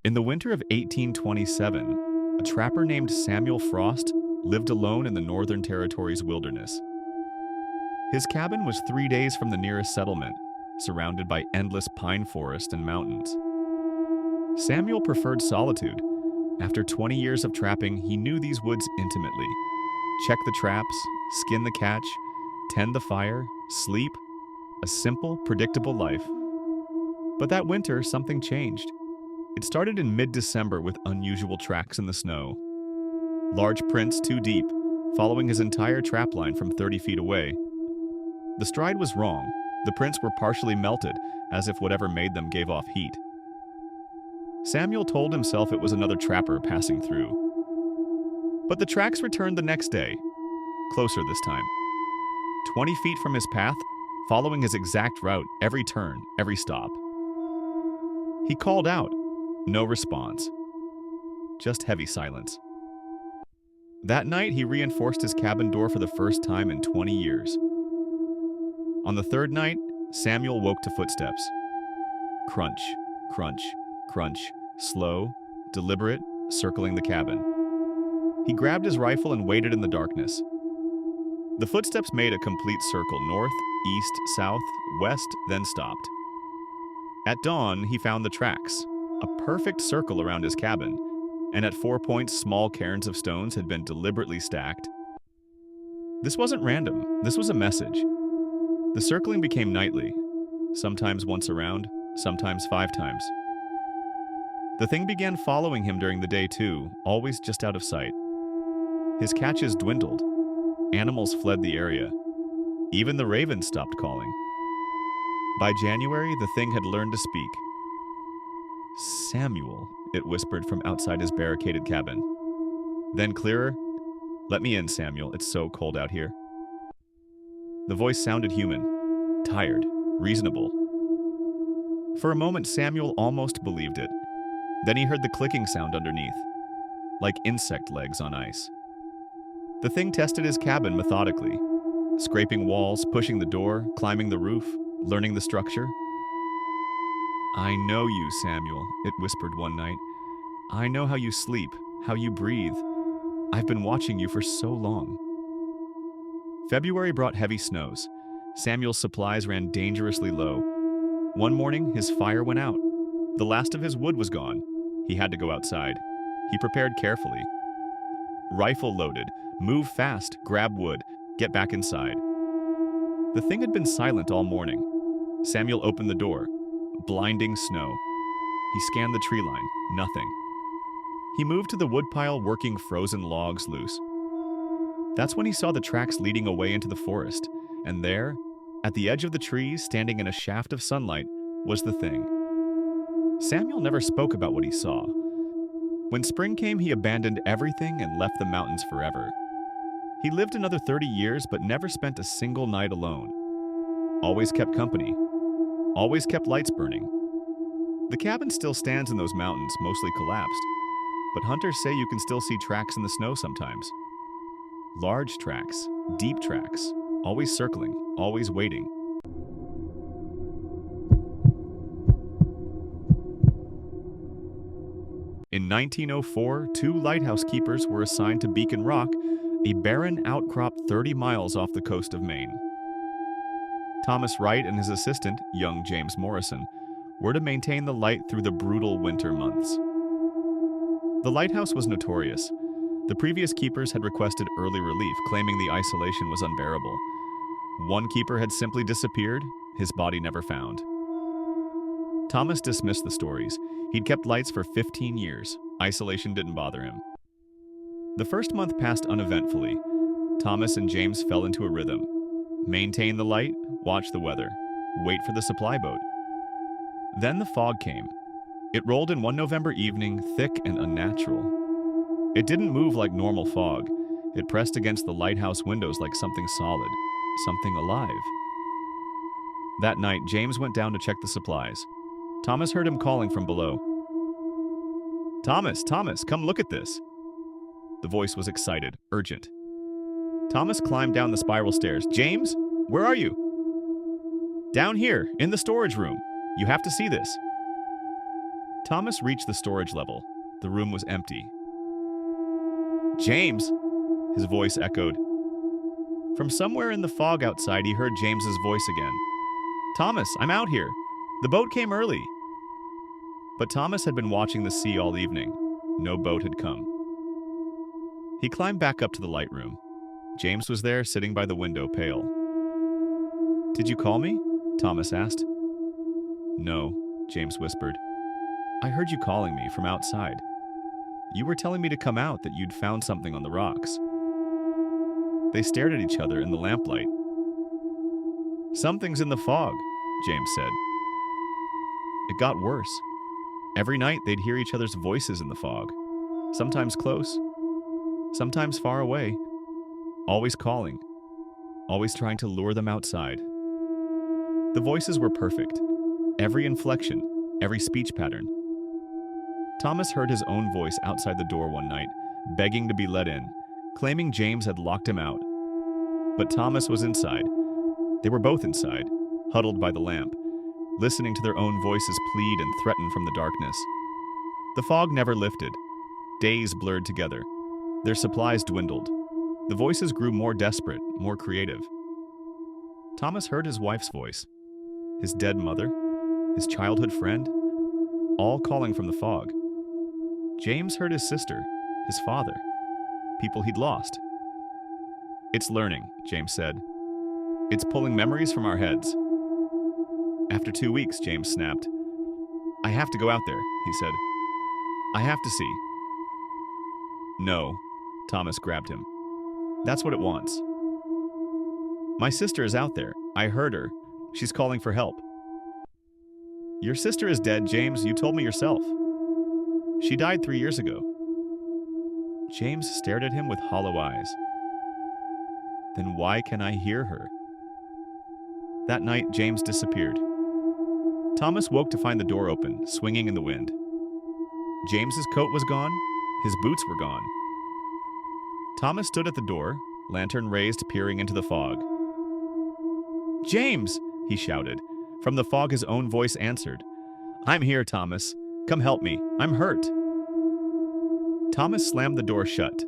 In the winter of 1827, a trapper named Samuel Frost lived alone in the Northern Territory's wilderness. His cabin was 3 days from the nearest settlement, surrounded by endless pine forest and mountains. Samuel preferred solitude. After 20 years of trapping, he knew these woods intimately. Check the traps, skin the catch, tend the fire, sleep. A simple, predictable life. But that winter, something changed. It started in mid-December with unusual tracks in the snow. Large prints too deep, following his entire trap line from 30 feet away. The stride was wrong. The prints were partially melted, as if whatever made them gave off heat. Samuel told himself it was another trapper passing through. But the tracks returned the next day, closer this time. 20 feet from his path, following his exact route, every turn, every stop. He called out. No response. Just heavy silence. That night, he reinforced his cabin door for the first time in 20 years. On the third night, Samuel woke to footsteps. Crunch, crunch, crunch, slow, deliberate, circling the cabin. He grabbed his rifle and waited in the darkness. The footsteps made a complete circle, north, east, south, west, then stopped. At dawn, he found the tracks, a perfect circle around his cabin, and at 4 points, small cairns of stones had been deliberately stacked. This wasn't random, this was a message. The circling became nightly, sometimes once around, sometimes 5 times. The thing began following him during the day too, always just out of sight. His catches dwindled. Animals fled the area. Even the ravens stopped calling. By January, the thing had learned to speak. "Samuel," it whispered from outside his barricaded cabin. Then clearer, "Let me in, Samuel, it's so cold out here." The voice sounded human, tired, reasonable. For a moment, Samuel almost believed it. Then he heard the clicking sound underneath, like insect legs on ice. The thing tested his cabin methodically, scraping walls, pushing the door, climbing the roof, learning the structure. "I know you, Samuel," it whispered one night. "I know how you sleep, how you breathe. I've been watching you for so long." February brought heavy snows. Samuel's supplies ran dangerously low. One morning, his fire went out. The last of his wood was gone. He had to go outside. He prepared carefully. Rifle loaded, move fast, grab wood, get back inside. The thing had been silent all morning. Samuel opened the door. Blinding snow. He scanned the tree line. Nothing. He moved to the woodpile, working frozen logs loose. That's when he saw the tracks leading away into the forest, and there, at the edge of the trees, standing in a shaft of sunlight, was the thing. Samuel never spoke about what he saw. When spring came, he abandoned everything and left the mountains forever. He lived another 30 years, but never spent a single night alone. Always kept company. Always kept lights burning. The cabin still stands in those mountains, mostly collapsed. But hunters say you can still see tracks in the snow sometimes. Large tracks, deep tracks, always circling, always waiting. In 1904, 2 lighthouse keepers were assigned to Beacon Rock, a barren outcrop 30 miles off the coast of Maine. Thomas Wright and his assistant, young James Morrison, were to maintain the light through the brutal winter months. The lighthouse was notorious. The previous keepers had requested early relief, claiming the isolation was unbearable. One keeper had simply disappeared, his body never found. Thomas dismissed the stories. He'd kept lights for 15 years. Isolation didn't bother him. The first month passed uneventfully. Thomas and James fell into a rhythm. Maintain the light, watch the weather, wait for the supply boat. Then the fog came. It rolled in one November evening, thick and unnatural. It didn't move like normal fog. It pressed against the lighthouse windows like something solid, something alive. That night, James went down to check the supplies. Thomas heard him calling from below. Thomas, come look at this." The voice was excited, urgent. Thomas climbed down the spiral stairs. "James, where are you?" "Down here, in the storage room. You have to see this." Thomas reached the storage level. The room was empty. "James!" His voice echoed. From somewhere in the fog outside, he heard James's voice again. "Thomas, I'm out here. The boat came early." But Thomas had been watching the sea all evening. No boat had come. He climbed back up to the light room. James was there, sitting by the window, pale. "Did you call me?" Thomas asked. "No," James whispered. "I heard you calling me from outside. You were telling me to come out, that you'd found something on the rocks." They stared at each other in the lamplight. "Something's in the fog," James said. It got worse. Every night they'd hear each other's voices in the fog, sometimes close, sometimes far away, always calling, always trying to lure them outside. The voices were perfect, every inflection, every speech pattern. Thomas heard his own voice outside the door one night, begging to be let in, claiming James had locked him out. But Thomas was inside. They were both inside, huddled by the lamp, listening to their own voices plead and threaten from the darkness. The fog never lifted. Days blurred together. Their supplies dwindled. The voices grew more desperate, more creative. Thomas heard his wife's voice, his dead mother, his childhood friend, all calling from the fog. James heard his sister, his father, people he'd lost. "It's learning," James said. "It's pulling memories from our heads." After 2 weeks, James snapped. "I have to go out there," he said. "I have to see." "No," Thomas grabbed him. "That's what it wants." "My sister is out there. I heard her. She's calling for help." "Your sister is dead, James. You told me yourself." "She died 3 years ago." James stared at him with hollow eyes. "Then why can I hear her?" That night, James disappeared. Thomas woke to find the door open, swinging in the wind. James's coat was gone. His boots were gone. Thomas stood at the door, lantern raised, peering into the fog. "James!" he shouted. From the fog, his own voice answered. "I'm here, Thomas. Come help me. I'm hurt." Thomas slammed the door shut.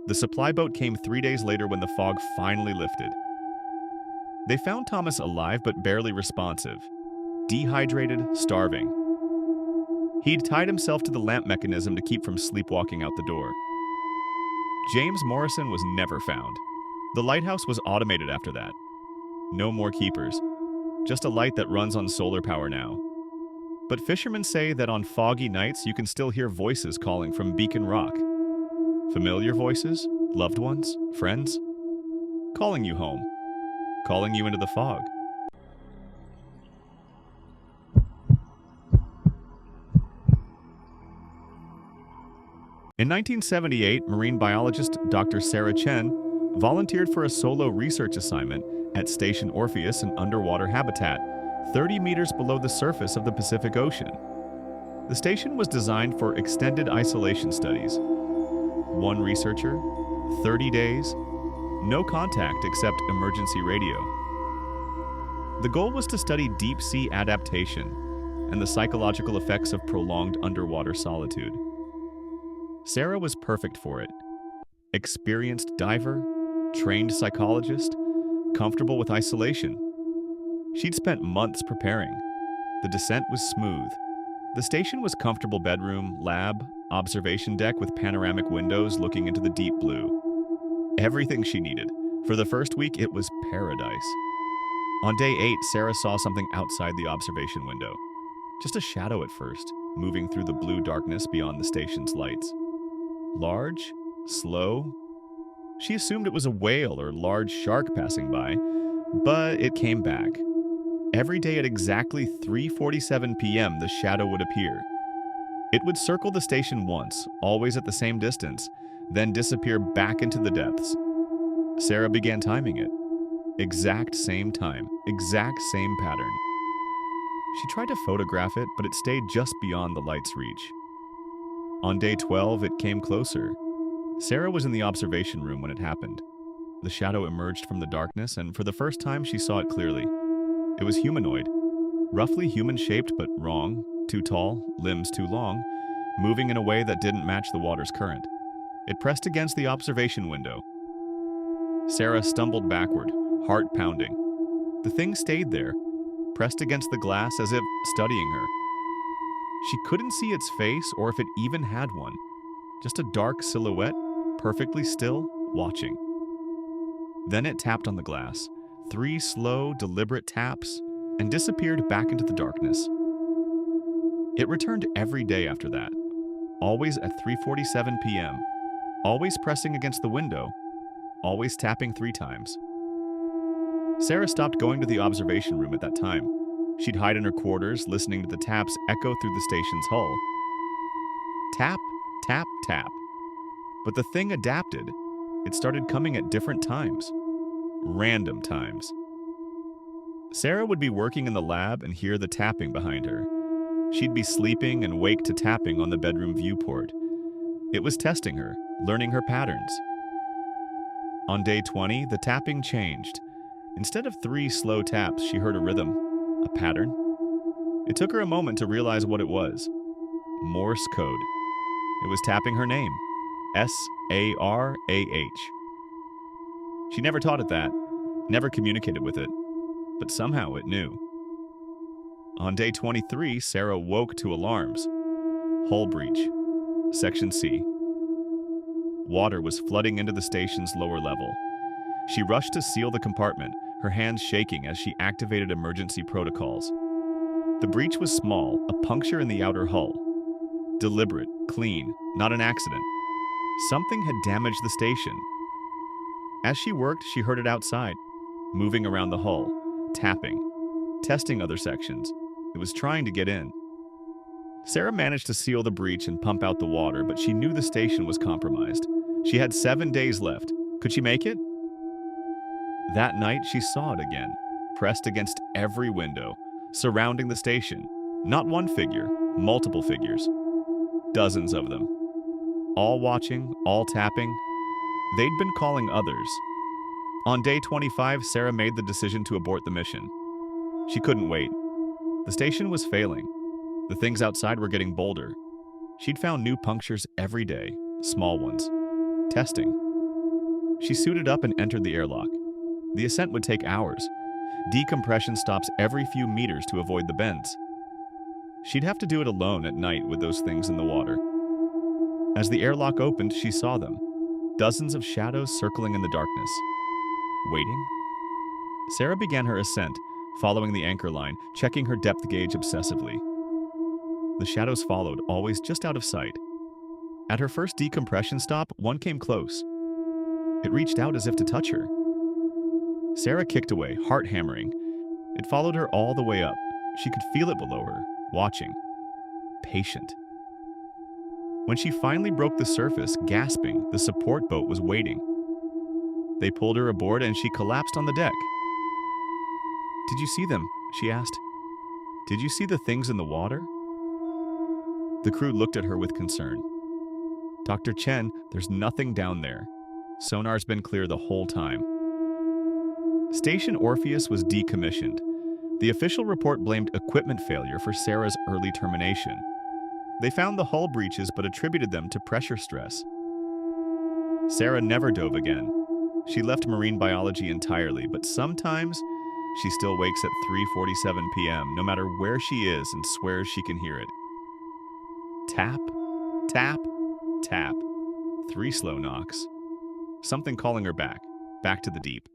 The supply boat came 3 days later when the fog finally lifted. They found Thomas alive but barely responsive, dehydrated, starving. He'd tied himself to the lamp mechanism to keep from sleepwalking out the door. James Morrison was never found. The lighthouse was automated after that. No more keepers, just a light that runs on solar power now. But fishermen say that on foggy nights you can still hear voices calling from Beacon Rock. Familiar voices, loved ones, friends, calling you home, calling you into the fog. In 1978, marine biologist Dr. Sarah Chen volunteered for a solo research assignment at Station Orpheus, an underwater habitat 30 meters below the surface of the Pacific Ocean. The station was designed for extended isolation studies. One researcher, 30 days, no contact except emergency radio. The goal was to study deep sea adaptation and the psychological effects of prolonged underwater solitude. Sarah was perfect for it. Experienced diver, trained psychologist, comfortable with isolation. She'd spent months preparing. The descent was smooth. The station was comfortable bedroom, lab, observation deck with panoramic windows looking into the deep blue. Everything she needed. For the first week, it was paradise. On day 8, Sarah saw something outside the observation window. Just a shadow at first, moving through the blue darkness beyond the station's lights. Large, slow. She assumed it was a whale or large shark passing by, but it came back. Every day at exactly 3:47 p.m., the shadow would appear. It would circle the station once, always at the same distance, then disappear back into the depths. Sarah began timing it. Exact same time, exact same pattern. She tried to photograph it, but it stayed just beyond the light's reach. On day 12, it came closer. Sarah was in the observation room when it happened. The shadow emerged from the darkness, and for the first time she saw it clearly. It was humanoid, roughly human-shaped but wrong, too tall, limbs too long, moving in a way that didn't match the water's current. It pressed against the observation window. Sarah stumbled backward, heart pounding. The thing stayed there, pressed against the glass as if studying her. She couldn't see its face or if it even had one. Just a dark silhouette, perfectly still, watching. Then it tapped on the glass, 3 slow, deliberate taps, and disappeared back into the darkness. It returned every day after that, always at 3:47 p.m., always pressing against the window, always tapping 3 times. Sarah stopped going to the observation room at that time. She'd hide in her quarters, listening to the taps echo through the station's hull. Tap, tap, tap. But the thing adapted. It started coming at different times. Random times. Sarah would be working in the lab and hear the tapping behind her. She'd be sleeping and wake to tapping on the bedroom viewport. It was testing her, learning her patterns. On day 20, the tapping changed. Instead of 3 slow taps, she heard a rhythm, a pattern. It took her a moment to realize what it was. Morse code. It was tapping her name, Sarah. She never taught it that, never communicated with it, but somehow it knew. On day 23, Sarah woke to alarms. Hull breach. Section C. Water was flooding into the station's lower level. She rushed to seal the compartment, her hands shaking as she activated emergency protocols. The breach was small, a puncture in the outer hull. Deliberate, clean, not an accident. Something had damaged the station. As she worked, she heard it outside, moving around the hull, tapping, testing other sections. It was trying to get in. Sarah managed to seal the breach and pump out the water, but she knew the station was compromised. She had 7 days left. Could she make it? That night, she saw it again, pressed against every window, surrounding the station. Not one figure, multiple figures. Dozens of them. All watching, all tapping. They'd been calling others. On day 25, Sarah made the decision to abort the mission. She couldn't wait. The station was failing. The things outside were getting bolder. She'd found new punctures every day, small ones. Testing. She suited up and entered the airlock. The ascent would take hours. Decompression stops every few meters to avoid the bends. She'd have to do it alone at night with those things in the water. As the airlock opened, she saw them. Dozens of shadows circling in the darkness. Waiting? Sarah began her ascent, following the anchor line, checking her depth gauge obsessively. The shadows followed, always just out of sight. At her first decompression stop, one came close. It reached out as if to touch her. Sarah kicked away, heart hammering. It followed her all the way up. She could feel it below her, watching. Patient. When she finally broke the surface, gasping, the support boat was waiting. They pulled her aboard and she collapsed on the deck. "Did you see them?" she asked. "Did you see the things in the water?" The crew looked at her with concern. "Dr. Chen, there's nothing down there. Sonar's been clear the whole time." Station Orpheus was decommissioned. The official report blamed equipment failure for Sarah's early termination. They found the hull breaches but attributed them to pressure stress. Sarah never dove again. She left marine biology entirely, but sometimes she still wakes at 3:47 p.m., no matter where she is, and swears she can hear it. Tap, tap, tap. 3 slow knocks. Something calling her back to the deep.